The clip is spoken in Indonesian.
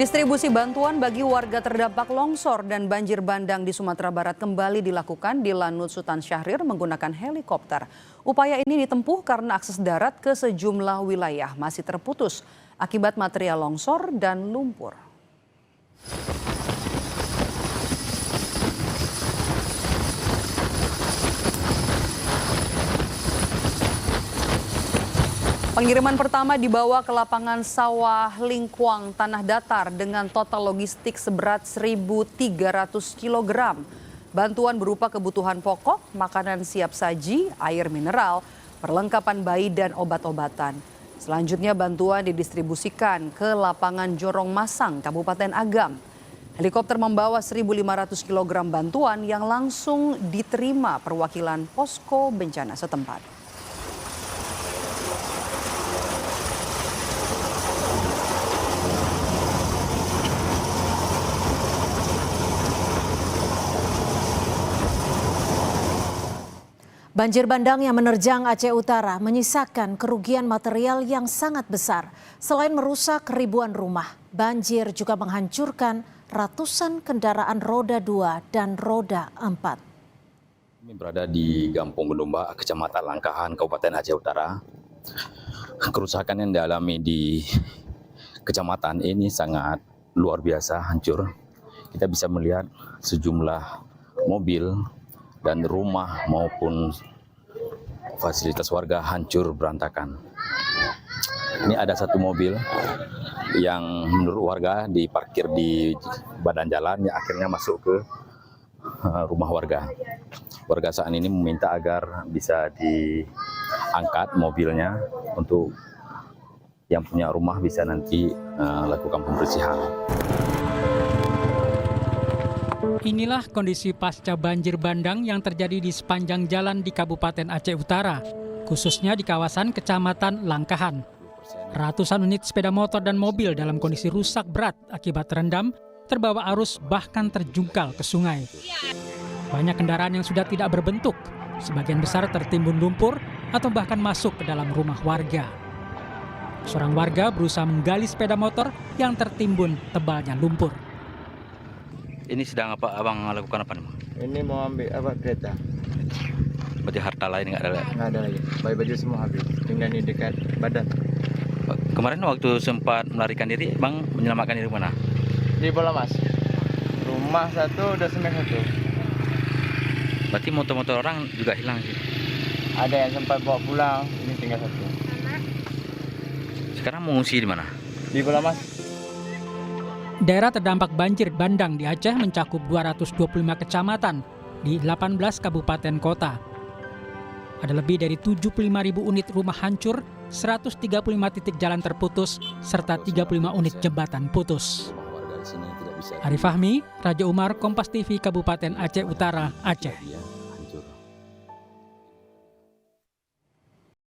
Distribusi bantuan bagi warga terdampak longsor dan banjir bandang di Sumatera Barat kembali dilakukan di Lanut Sultan Syahrir menggunakan helikopter. Upaya ini ditempuh karena akses darat ke sejumlah wilayah masih terputus akibat material longsor dan lumpur. Pengiriman pertama dibawa ke lapangan sawah Lingkuang Tanah Datar dengan total logistik seberat 1.300 kg. Bantuan berupa kebutuhan pokok, makanan siap saji, air mineral, perlengkapan bayi dan obat-obatan. Selanjutnya bantuan didistribusikan ke lapangan Jorong Masang, Kabupaten Agam. Helikopter membawa 1.500 kg bantuan yang langsung diterima perwakilan posko bencana setempat. Banjir bandang yang menerjang Aceh Utara menyisakan kerugian material yang sangat besar. Selain merusak ribuan rumah, banjir juga menghancurkan ratusan kendaraan roda 2 dan roda 4. Kami berada di Gampung Gendumba, Kecamatan Langkahan, Kabupaten Aceh Utara. Kerusakan yang dialami di kecamatan ini sangat luar biasa, hancur. Kita bisa melihat sejumlah mobil dan rumah maupun fasilitas warga hancur berantakan. Ini ada satu mobil yang menurut warga diparkir di badan jalan yang akhirnya masuk ke rumah warga. Warga saat ini meminta agar bisa diangkat mobilnya untuk yang punya rumah bisa nanti lakukan pembersihan. Inilah kondisi pasca banjir bandang yang terjadi di sepanjang jalan di Kabupaten Aceh Utara, khususnya di kawasan Kecamatan Langkahan. Ratusan unit sepeda motor dan mobil dalam kondisi rusak berat akibat terendam, terbawa arus bahkan terjungkal ke sungai. Banyak kendaraan yang sudah tidak berbentuk, sebagian besar tertimbun lumpur atau bahkan masuk ke dalam rumah warga. Seorang warga berusaha menggali sepeda motor yang tertimbun tebalnya lumpur. Ini sedang apa abang lakukan apa nih? Ini mau ambil apa kereta? Berarti harta lain nggak ada lagi? Nggak ada lagi. Baju semua habis. Tinggal di dekat badan. Kemarin waktu sempat melarikan diri, bang menyelamatkan diri mana? Di Bola Mas. Rumah satu, udah semek satu. Berarti motor-motor orang juga hilang sih? Ada yang sempat bawa pulang, ini tinggal satu. Sekarang mengungsi di mana? Di Bola Mas. Daerah terdampak banjir bandang di Aceh mencakup 225 kecamatan di 18 kabupaten kota. Ada lebih dari 75.000 unit rumah hancur, 135 titik jalan terputus, serta 35 unit jembatan putus. Arif Fahmi, Raja Umar, Kompas TV, Kabupaten Aceh Utara, Aceh.